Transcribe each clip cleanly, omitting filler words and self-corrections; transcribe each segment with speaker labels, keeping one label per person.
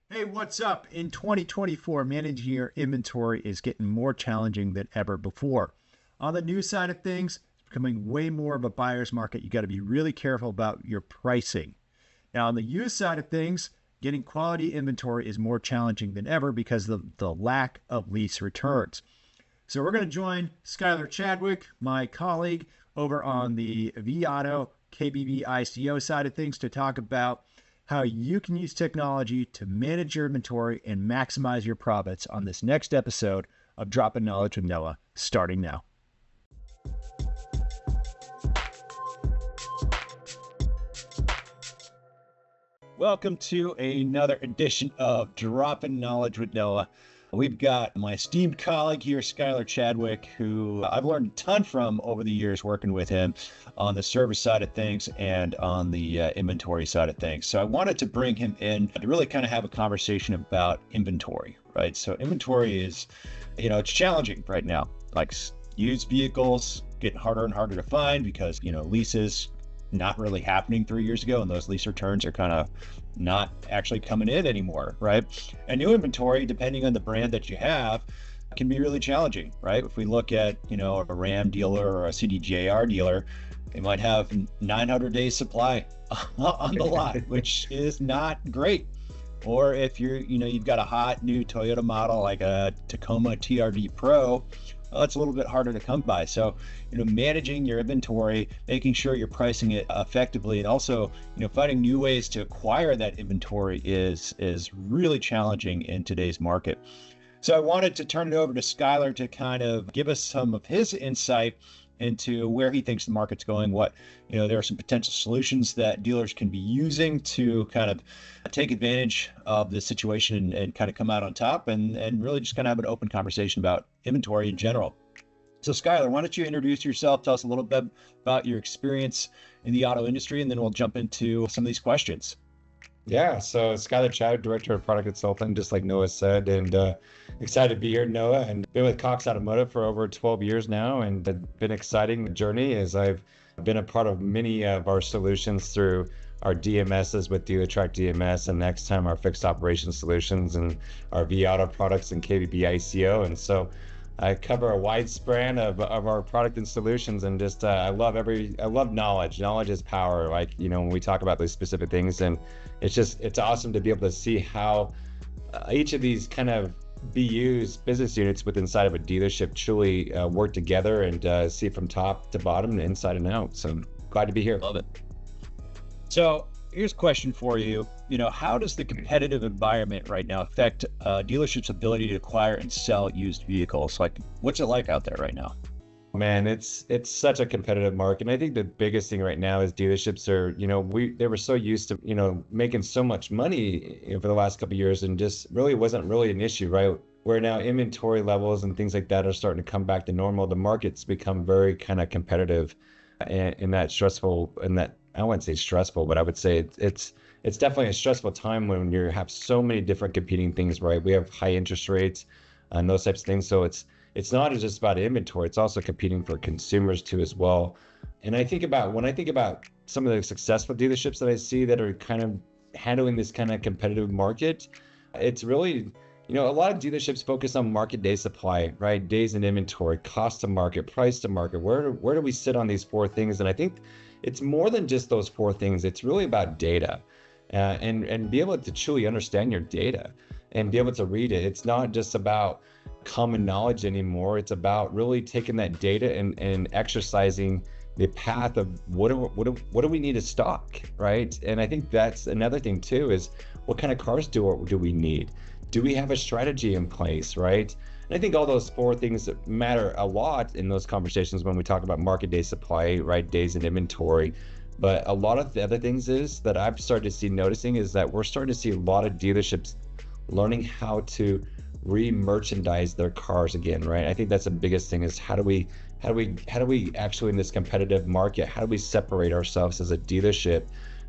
Speaker 1: Hey, what's up? In 2024, managing your inventory is getting more challenging than ever before. On the new side of things, it's becoming way more of a buyer's market. You got to be really careful about your pricing. Now, on the used side of things, getting quality inventory is more challenging than ever because of the lack of lease returns. So, we're going to join Skylar Chadwick, my colleague, over on the vAuto KBB ICO side of things to talk about how you can use technology to manage your inventory and maximize your profits on this next episode of Dropping Knowledge with Noah, starting now. Welcome to another edition of Dropping Knowledge with Noah. We've got my esteemed colleague here, Skylar Chadwick, who I've learned a ton from over the years working with him on the service side of things and on the inventory side of things. So I wanted to bring him in to really kind of have a conversation about inventory, right? So inventory is, it's challenging right now. Like used vehicles getting harder and harder to find because, leases not really happening 3 years ago, and those lease returns are kind of not actually coming in anymore, right? And new inventory, depending on the brand that you have, can be really challenging, right? If we look at, a Ram dealer or a CDJR dealer, they might have 900 days supply on the lot, which is not great. Or if you've got a hot new Toyota model like a Tacoma TRD Pro, well, it's a little bit harder to come by. So, managing your inventory, making sure you're pricing it effectively, and also, finding new ways to acquire that inventory is really challenging in today's market. So I wanted to turn it over to Skylar to kind of give us some of his insight into where he thinks the market's going, what, there are some potential solutions that dealers can be using to kind of take advantage of the situation and kind of come out on top and really just kind of have an open conversation about inventory in general. So Skylar, why don't you introduce yourself, tell us a little bit about your experience in the auto industry, and then we'll jump into some of these questions.
Speaker 2: Yeah, so Skylar Chow, Director of Product Consulting, just like Noah said, and excited to be here, Noah, and been with Cox Automotive for over 12 years now, and it's been an exciting journey as I've been a part of many of our solutions through our DMSs with Dealertrack DMS, and next time our fixed operations solutions and our vAuto products and KBB ICO, and so I cover a wide span of our product and solutions, and just I love knowledge. Knowledge is power. Like, when we talk about those specific things, and it's awesome to be able to see how each of these kind of BUs, business units within inside of a dealership, truly work together and see from top to bottom and inside and out. So glad to be here.
Speaker 1: Love it. So here's a question for you. How does the competitive environment right now affect dealerships' ability to acquire and sell used vehicles? Like, what's it like out there right now?
Speaker 2: Man, it's such a competitive market. And I think the biggest thing right now is dealerships are, they were so used to, making so much money, for the last couple of years, and just really wasn't really an issue, right? Where now inventory levels and things like that are starting to come back to normal. The market's become very kind of competitive in that stressful, and that I wouldn't say stressful, but I would say it's definitely a stressful time when you have so many different competing things, right? We have high interest rates and those types of things. So it's not just about inventory, it's also competing for consumers too as well. And when I think about some of the successful dealerships that I see that are kind of handling this kind of competitive market, it's really, a lot of dealerships focus on market day supply, right? Days in inventory, cost to market, price to market. Where do we sit on these four things? And I think it's more than just those four things. It's really about data, and be able to truly understand your data and be able to read it. It's not just about common knowledge anymore. It's about really taking that data and exercising the path of what do we need to stock, right? And I think that's another thing too, is what kind of cars do we need? Do we have a strategy in place, right? And I think all those four things matter a lot in those conversations when we talk about market day supply, right? Days in inventory. But a lot of the other things is that I've started to see noticing is that we're starting to see a lot of dealerships learning how to re-merchandise their cars again, right? I think that's the biggest thing, is how do we actually, in this competitive market, how do we separate ourselves as a dealership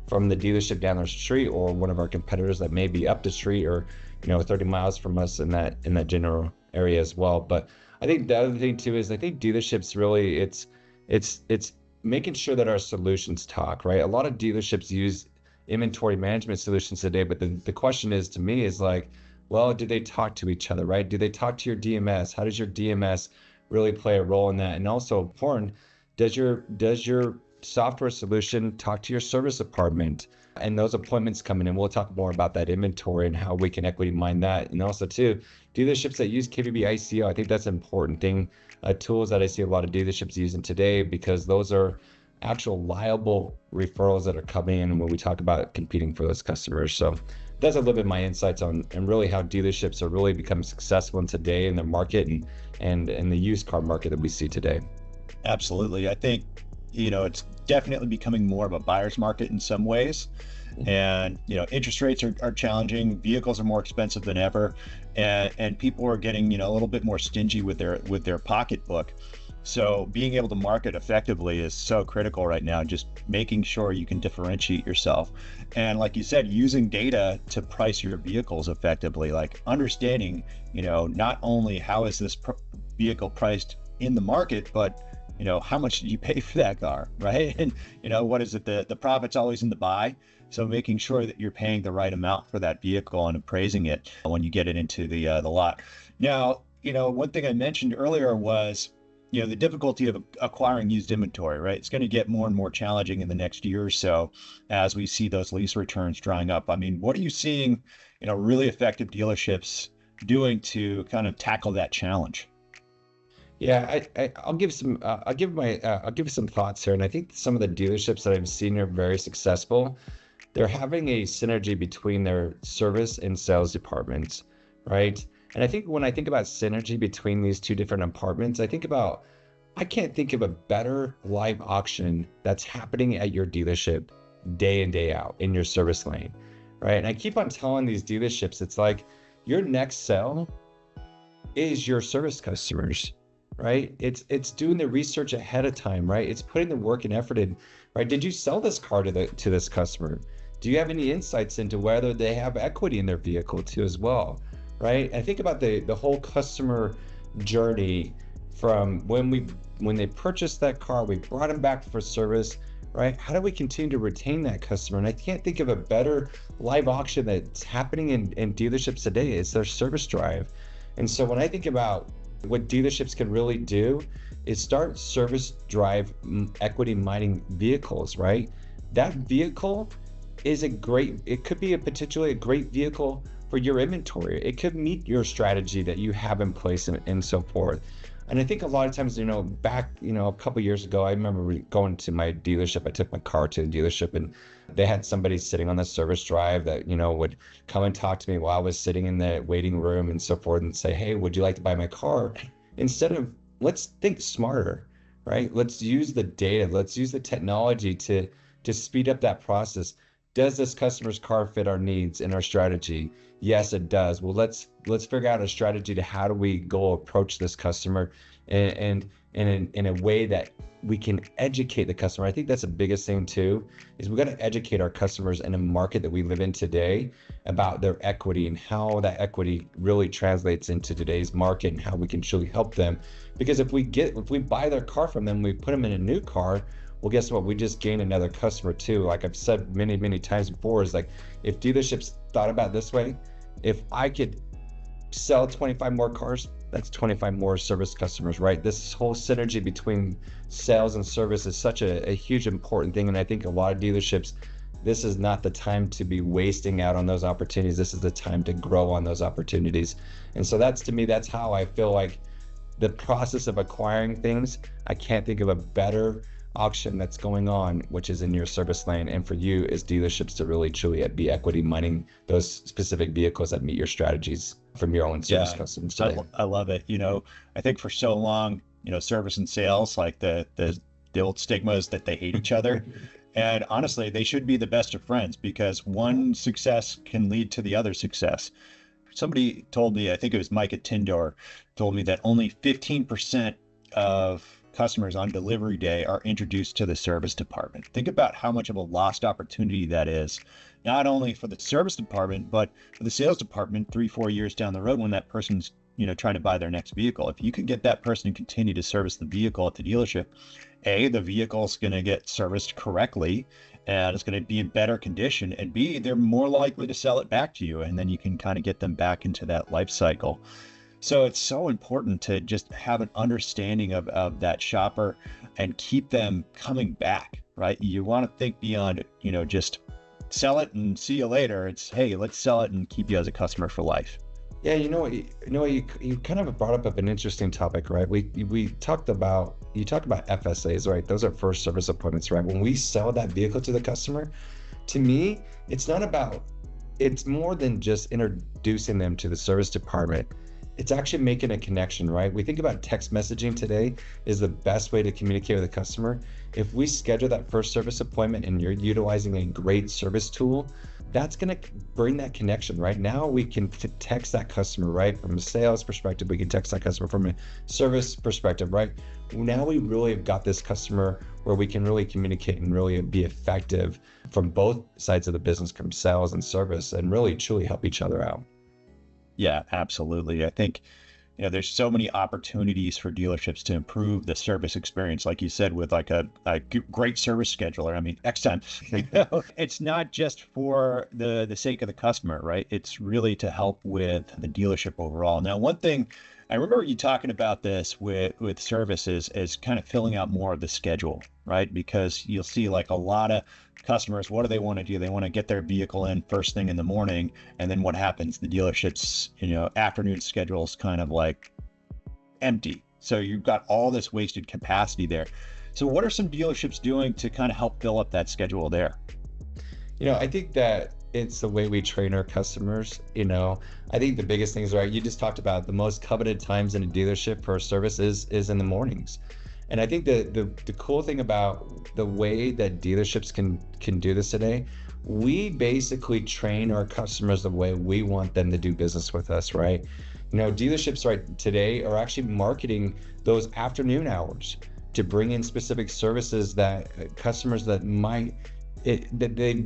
Speaker 2: from the dealership down the street or one of our competitors that may be up the street or 30 miles from us in that general area as well. But I think the other thing too is I think dealerships really it's making sure that our solutions talk, right? A lot of dealerships use inventory management solutions today. But the question is to me is like, well, do they talk to each other, right? Do they talk to your DMS? How does your DMS really play a role in that? And also important, does your software solution talk to your service department? And those appointments coming in, we'll talk more about that inventory and how we can equity mine that. And also too, dealerships that use KBB ICO, I think that's an important thing. Tools that I see a lot of dealerships using today, because those are actual liable referrals that are coming in when we talk about competing for those customers. So that's a little bit my insights on and really how dealerships are really becoming successful in today in the market and in the used car market that we see today.
Speaker 1: Absolutely. I think, it's definitely becoming more of a buyer's market in some ways. And, interest rates are challenging. Vehicles are more expensive than ever. And people are getting, a little bit more stingy with their pocketbook. So being able to market effectively is so critical right now, just making sure you can differentiate yourself. And like you said, using data to price your vehicles effectively, like understanding, not only how is this vehicle priced in the market, but how much did you pay for that car, right? And what is it? The profit's always in the buy. So making sure that you're paying the right amount for that vehicle and appraising it when you get it into the lot. Now, one thing I mentioned earlier was, the difficulty of acquiring used inventory, right? It's going to get more and more challenging in the next year or so as we see those lease returns drying up. I mean, what are you seeing, really effective dealerships doing to kind of tackle that challenge?
Speaker 2: Yeah, I'll give some thoughts here, and I think some of the dealerships that I've seen are very successful. They're having a synergy between their service and sales departments, right? And I think when I think about synergy between these two different departments, I can't think of a better live auction that's happening at your dealership day in, day out in your service lane, right? And I keep on telling these dealerships, it's like your next sell is your service customers, right? It's doing the research ahead of time, right? It's putting the work and effort in, right? Did you sell this car to this customer? Do you have any insights into whether they have equity in their vehicle too as well, right? I think about the whole customer journey from when they purchased that car, we brought them back for service, right? How do we continue to retain that customer? And I can't think of a better live auction that's happening in dealerships today. It's their service drive. And so when I think about what dealerships can really do is start service drive equity mining vehicles, right? That vehicle is it could be potentially a great vehicle for your inventory. It could meet your strategy that you have in place and so forth. And I think a lot of times, back, a couple years ago, I remember going to my dealership. I took my car to the dealership and they had somebody sitting on the service drive that, would come and talk to me while I was sitting in the waiting room and so forth and say, hey, would you like to buy my car? Instead of, let's think smarter, right? Let's use the data. Let's use the technology to speed up that process. Does this customer's car fit our needs and our strategy? Yes, it does. Well, let's figure out a strategy to how do we go approach this customer and in a way that we can educate the customer. I think that's the biggest thing too, is we got to educate our customers in a market that we live in today about their equity and how that equity really translates into today's market and how we can truly help them. Because if we buy their car from them, we put them in a new car, well, guess what? We just gain another customer too. Like I've said many, many times before, is like if dealerships thought about it this way, if I could sell 25 more cars, that's 25 more service customers, right? This whole synergy between sales and service is such a huge important thing. And I think a lot of dealerships, this is not the time to be wasting out on those opportunities. This is the time to grow on those opportunities. And so to me, that's how I feel like the process of acquiring things, I can't think of a better auction that's going on, which is in your service lane, and for you as dealerships to really truly be equity mining those specific vehicles that meet your strategies from your own service customers today.
Speaker 1: I love it. I think for so long, service and sales, like the old stigma is that they hate each other. And honestly, they should be the best of friends because one success can lead to the other success. Somebody told me, I think it was Mike at Tindor, told me that only 15% of customers on delivery day are introduced to the service department. Think about how much of a lost opportunity that is, not only for the service department, but for the sales department 3-4 years down the road when that person's trying to buy their next vehicle. If you can get that person to continue to service the vehicle at the dealership, the vehicle's going to get serviced correctly, and it's going to be in better condition, and B, they're more likely to sell it back to you, and then you can kind of get them back into that life cycle. So it's so important to just have an understanding of that shopper and keep them coming back, right? You want to think beyond, just sell it and see you later. It's, hey, let's sell it and keep you as a customer for life.
Speaker 2: Yeah, you kind of brought up an interesting topic, right? We talked about you talked about FSAs, right? Those are first service appointments, right? When we sell that vehicle to the customer, to me, it's more than just introducing them to the service department. It's actually making a connection, right? We think about text messaging today is the best way to communicate with a customer. If we schedule that first service appointment and you're utilizing a great service tool, that's going to bring that connection, right? Now we can text that customer, right? From a sales perspective, we can text that customer from a service perspective, right? Now we really have got this customer where we can really communicate and really be effective from both sides of the business, from sales and service, and really truly help each other out.
Speaker 1: Yeah, absolutely. I think, there's so many opportunities for dealerships to improve the service experience, like you said, with like a great service scheduler. I mean, Xtime, it's not just for the sake of the customer, right? It's really to help with the dealership overall. Now, one thing I remember you talking about this with services is kind of filling out more of the schedule, right? Because you'll see like a lot of customers, what do they want to do? They want to get their vehicle in first thing in the morning. And then what happens? The dealership's, afternoon schedule is kind of like empty. So you've got all this wasted capacity there. So what are some dealerships doing to kind of help fill up that schedule there?
Speaker 2: I think that it's the way we train our customers. I think the biggest thing is, right, you just talked about the most coveted times in a dealership for service is in the mornings. And I think the cool thing about the way that dealerships can do this today, we basically train our customers the way we want them to do business with us, right? Dealerships right today are actually marketing those afternoon hours to bring in specific services that customers that they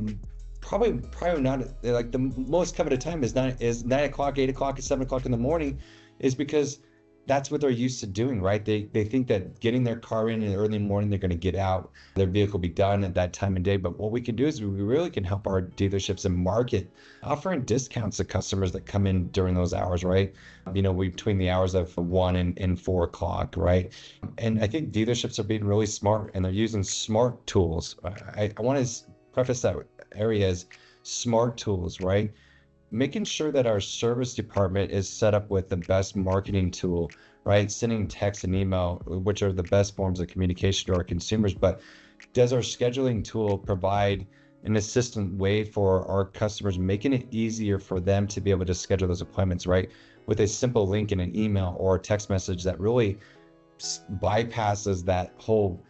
Speaker 2: probably not, like the most coveted time is 9 o'clock, 8 o'clock, 7 o'clock in the morning, is because that's what they're used to doing, right? They think that getting their car in the early morning, they're going to get out, their vehicle be done at that time of day. But what we can do is we really can help our dealerships and market, offering discounts to customers that come in during those hours, right? Between the hours of 1 and 4 o'clock, right? And I think dealerships are being really smart, and they're using smart tools. I want to preface that area as smart tools, right? Making sure that our service department is set up with the best marketing tool, right? Sending text and email, which are the best forms of communication to our consumers. But does our scheduling tool provide an assistant way for our customers, making it easier for them to be able to schedule those appointments, right? With a simple link in an email or a text message that really bypasses that whole,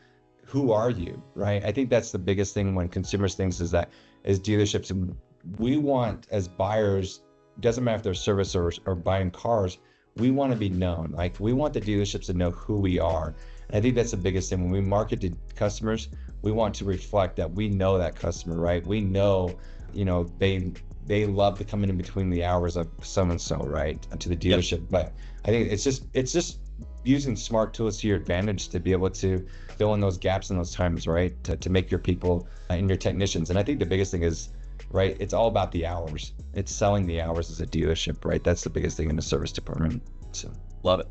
Speaker 2: who are you, right? I think that's the biggest thing when consumers think is that as dealerships, we want, as buyers, doesn't matter if they're service or buying cars, we want to be known. Like, we want the dealerships to know who we are. And I think that's the biggest thing. When we market to customers, we want to reflect that we know that customer, right? We know, they love to come in between the hours of so-and-so, right, to the dealership. Yep. But I think it's just using smart tools to your advantage to be able to fill in those gaps in those times, right? To make your people and your technicians. And I think the biggest thing is, right, it's all about the hours. It's selling the hours as a dealership, right? That's the biggest thing in the service department. So
Speaker 1: love it.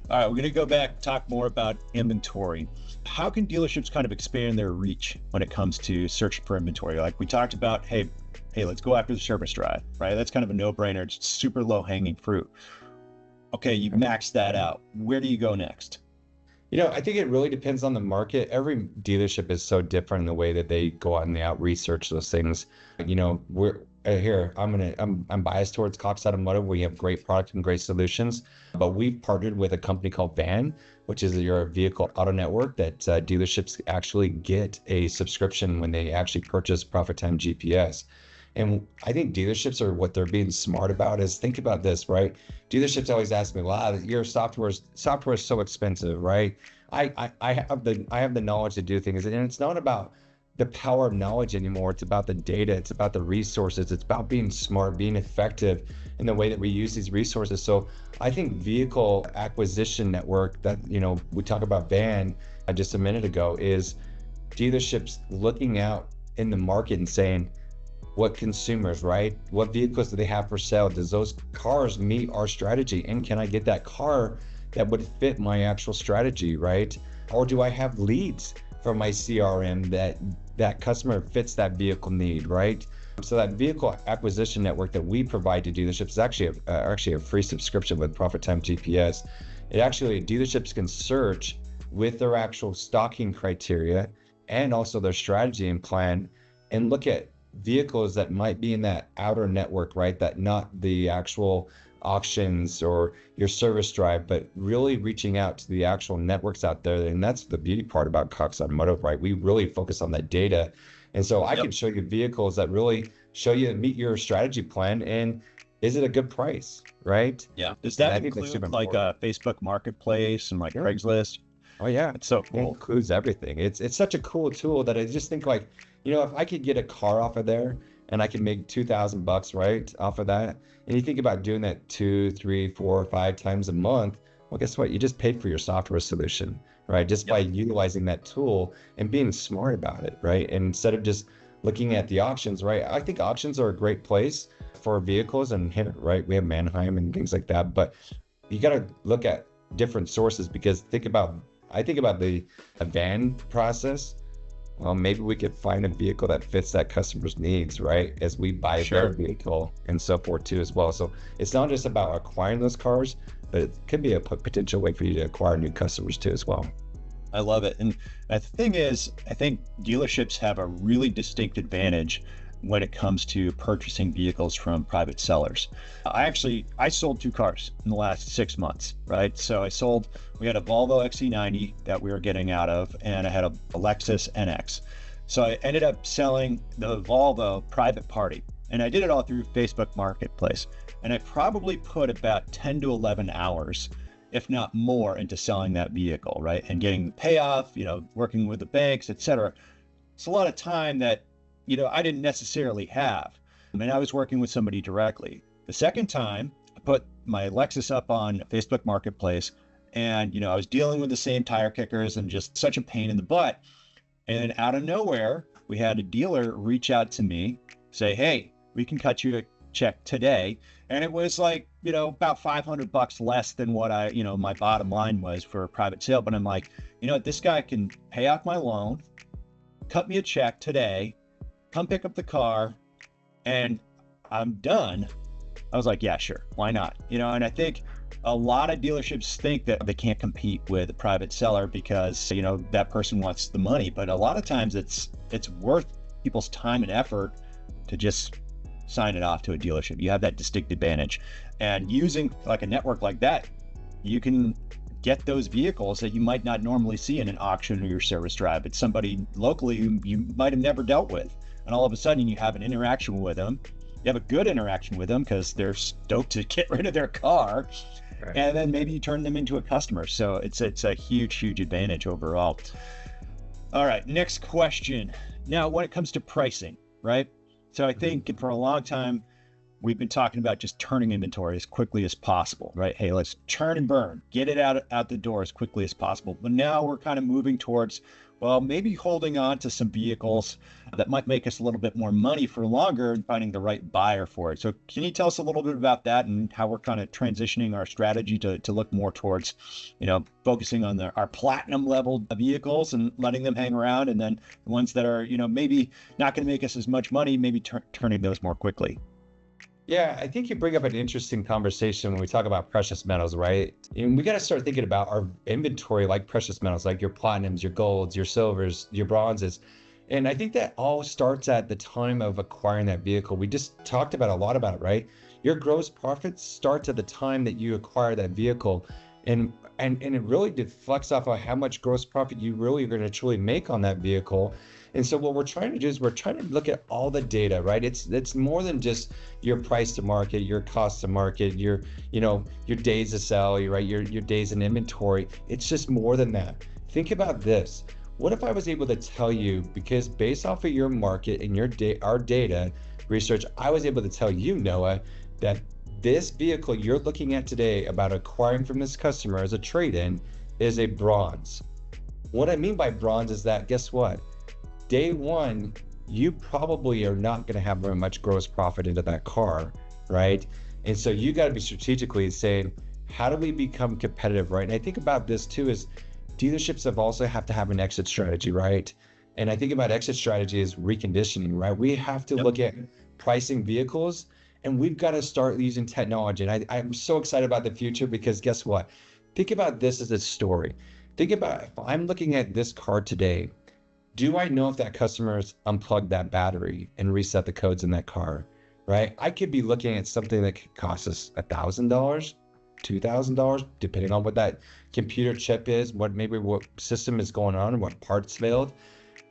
Speaker 1: All right, we're going to go back, talk more about inventory. How can dealerships kind of expand their reach when it comes to searching for inventory? Like we talked about, hey, let's go after the service drive, right? That's kind of a no-brainer. It's super low-hanging fruit. Okay, you've maxed that out. Where do you go next?
Speaker 2: I think it really depends on the market. Every dealership is so different in the way that they go out and they out research those things. We're here. I'm biased towards Cox Automotive. We have great product and great solutions, but we've partnered with a company called VAN, which is your vehicle auto network that dealerships actually get a subscription when they actually purchase Profit Time GPS. And I think dealerships are, what they're being smart about is, think about this, right? Dealerships always ask me, wow, your software is so expensive, right? I have the knowledge to do things, and it's not about the power of knowledge anymore. It's about the data, it's about the resources, it's about being smart, being effective in the way that we use these resources. So I think vehicle acquisition network that, we talked about VAN just a minute ago, is dealerships looking out in the market and saying, what consumers, right? What vehicles do they have for sale? Does those cars meet our strategy? And can I get that car that would fit my actual strategy, right? Or do I have leads from my CRM that customer fits that vehicle need, right? So that vehicle acquisition network that we provide to dealerships is actually a free subscription with Profit Time GPS. It actually, dealerships can search with their actual stocking criteria and also their strategy and plan, and look at vehicles that might be in that outer network, right? That not the actual auctions or your service drive, but really reaching out to the actual networks out there. And that's the beauty part about Cox Automotive, right? We really focus on that data. And so I can show you vehicles that really show you meet your strategy plan, and is it a good price, right?
Speaker 1: Yeah. Does that include like a Facebook Marketplace and like Craigslist?
Speaker 2: Oh yeah,
Speaker 1: it's so cool.
Speaker 2: It includes everything. It's such a cool tool that I just think, like, if I could get a car off of there and I can make $2,000, right, off of that, and you think about doing that 2, 3, 4, 5 times a month, well, guess what? You just paid for your software solution, right? Just by utilizing that tool and being smart about it, right? And instead of just looking at the auctions, right? I think auctions are a great place for vehicles, and right, we have Manheim and things like that, but you got to look at different sources, because I think about the van process. Well, maybe we could find a vehicle that fits that customer's needs, right? As we buy their vehicle and so forth too as well. So it's not just about acquiring those cars, but it could be a potential way for you to acquire new customers too as well.
Speaker 1: I love it. And the thing is, I think dealerships have a really distinct advantage when it comes to purchasing vehicles from private sellers. I sold 2 cars in the last 6 months, right? So we had a Volvo XC90 that we were getting out of, and I had a Lexus NX. So I ended up selling the Volvo private party, and I did it all through Facebook Marketplace. And I probably put about 10 to 11 hours, if not more, into selling that vehicle, right? And getting the payoff, working with the banks, etc. It's a lot of time that I didn't necessarily have. I mean, I was working with somebody directly. The second time, I put my Lexus up on Facebook Marketplace, and, I was dealing with the same tire kickers and just such a pain in the butt. And out of nowhere, we had a dealer reach out to me, say, hey, we can cut you a check today. And it was like, about $500 less than what my bottom line was for a private sale. But I'm like, this guy can pay off my loan, cut me a check today, come pick up the car, and I'm done. I was like, yeah, sure, why not? And I think a lot of dealerships think that they can't compete with a private seller because, that person wants the money. But a lot of times it's worth people's time and effort to just sign it off to a dealership. You have that distinct advantage. And using like a network like that, you can get those vehicles that you might not normally see in an auction or your service drive. It's somebody locally who you might have never dealt with. And all of a sudden you have an interaction with them. You have a good interaction with them because they're stoked to get rid of their car. Right. And then maybe you turn them into a customer. So it's a huge advantage overall. All right, next question. Now, when it comes to pricing, right? So I think for a long time, we've been talking about just turning inventory as quickly as possible, right? Hey, let's churn and burn, get it out the door as quickly as possible. But now we're kind of moving towards, well, maybe holding on to some vehicles that might make us a little bit more money for longer and finding the right buyer for it. So can you tell us a little bit about that and how we're kind of transitioning our strategy to look more towards, focusing on our platinum level vehicles and letting them hang around, and then the ones that are, maybe not going to make us as much money, maybe turning those more quickly?
Speaker 2: Yeah, I think you bring up an interesting conversation when we talk about precious metals, right? And we got to start thinking about our inventory like precious metals, like your platinums, your golds, your silvers, your bronzes. And I think that all starts at the time of acquiring that vehicle. We just talked about a lot about it, right? Your gross profit starts at the time that you acquire that vehicle. And it really deflects off of how much gross profit you really are going to truly make on that vehicle. And so what we're trying to do is we're trying to look at all the data, right? It's more than just your price to market, your cost to market, your days to sell, right? Your days in inventory. It's just more than that. Think about this. What if I was able to tell you, because based off of your market and our data research, I was able to tell you, Noah, that this vehicle you're looking at today about acquiring from this customer as a trade-in is a bronze. What I mean by bronze is that, guess what? Day one, you probably are not going to have very much gross profit into that car, right? And so you got to be strategically saying, how do we become competitive, right? And I think about this too is dealerships have to have an exit strategy, right? And I think about exit strategy as reconditioning, right? We have to look at pricing vehicles, and we've got to start using technology. And I'm so excited about the future because guess what? Think about this as a story. Think about if I'm looking at this car today, do I know if that customer's unplugged that battery and reset the codes in that car, right? I could be looking at something that could cost us $1,000, $2,000, depending on what that computer chip is, what system is going on, what parts failed,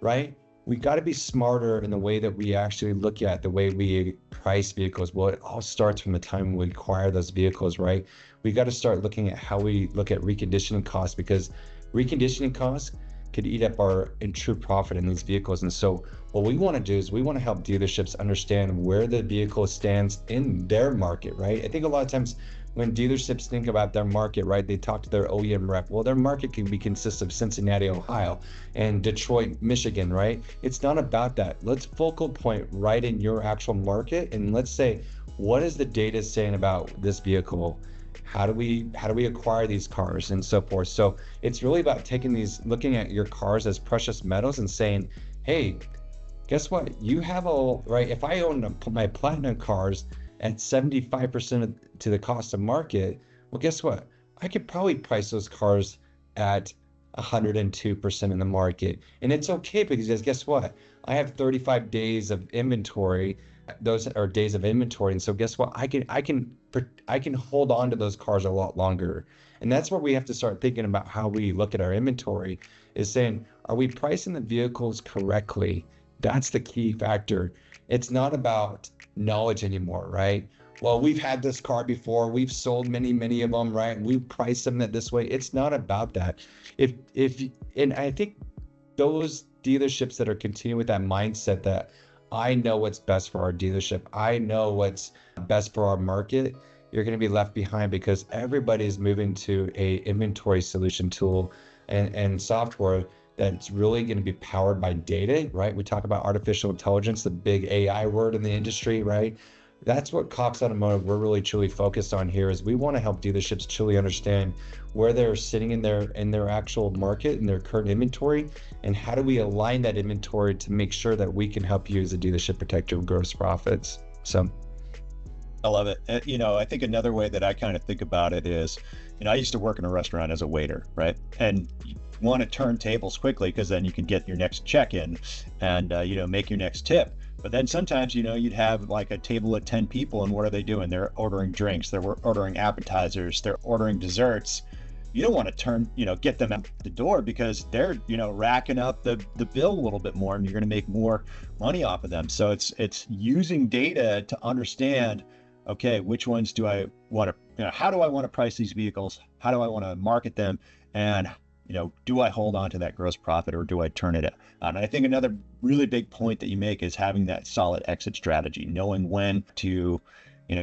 Speaker 2: right? We got to be smarter in the way that we actually look at the way we price vehicles. Well, it all starts from the time we acquire those vehicles, right? We got to start looking at how we look at reconditioning costs, because reconditioning costs could eat up our true profit in these vehicles. And so what we want to do is we want to help dealerships understand where the vehicle stands in their market, right? I think a lot of times when dealerships think about their market, right, they talk to their OEM rep. Well, their market can consist of Cincinnati, Ohio, and Detroit, Michigan, right? It's not about that. Let's focal point right in your actual market, and let's say, what is the data saying about this vehicle? How do we acquire these cars and so forth? So it's really about looking at your cars as precious metals and saying, hey, guess what? You have right? If I own my platinum cars at 75% to the cost of market, well, guess what? I could probably price those cars at 102% in the market. And it's okay, because guess what? I have 35 days of inventory. Those are days of inventory. And so guess what? I can hold on to those cars a lot longer. And that's where we have to start thinking about how we look at our inventory, is saying, are we pricing the vehicles correctly? That's the key factor. It's not about knowledge anymore, right? Well, we've had this car before. We've sold many of them, right? We price them this way. It's not about that. And I think those dealerships that are continuing with that mindset that I know what's best for our dealership, I know what's best for our market, you're going to be left behind, because everybody's moving to a inventory solution tool and software that's really going to be powered by data, right? We talk about artificial intelligence, the big AI word in the industry, right? That's what Cox Automotive, we're really truly focused on here, is we want to help dealerships truly understand where they're sitting in their actual market and their current inventory, and how do we align that inventory to make sure that we can help you as a dealership protect your gross profits. So
Speaker 1: I love it. I think another way that I kind of think about it is, I used to work in a restaurant as a waiter, right? And you want to turn tables quickly because then you can get your next check-in and, make your next tip. But then sometimes, you'd have like a table of 10 people, and what are they doing? They're ordering drinks, they're ordering appetizers, they're ordering desserts. You don't want to get them out the door, because they're, racking up the bill a little bit more, and you're going to make more money off of them. So it's using data to understand, okay, which ones do I want to, how do I want to price these vehicles? How do I want to market them? And do I hold on to that gross profit, or do I turn it out? And I think another really big point that you make is having that solid exit strategy, knowing when to,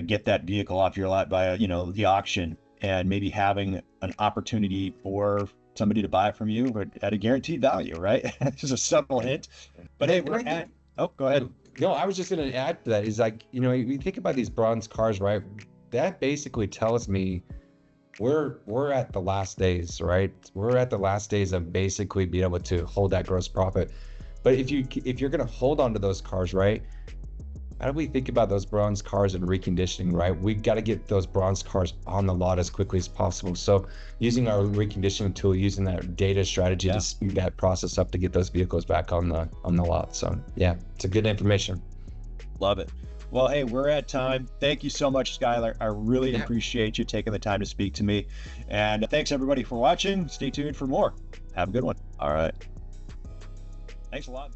Speaker 1: get that vehicle off your lot via, the auction, and maybe having an opportunity for somebody to buy it from you at a guaranteed value, right? It's just a subtle hint. But hey, oh, go ahead.
Speaker 2: No, I was just going to add to that, is like, you think about these bronze cars, right? That basically tells me we're at the last days, right? We're at the last days of basically being able to hold that gross profit. But if you're going to hold on to those cars, right? How do we think about those bronze cars and reconditioning, right? We've got to get those bronze cars on the lot as quickly as possible. So using our reconditioning tool, using that data strategy to speed that process up to get those vehicles back on the lot. So yeah, it's a good information.
Speaker 1: Love it. Well, hey, we're at time. Thank you so much, Skylar. I really appreciate you taking the time to speak to me. And thanks everybody for watching. Stay tuned for more. Have a good one. All right. Thanks a lot.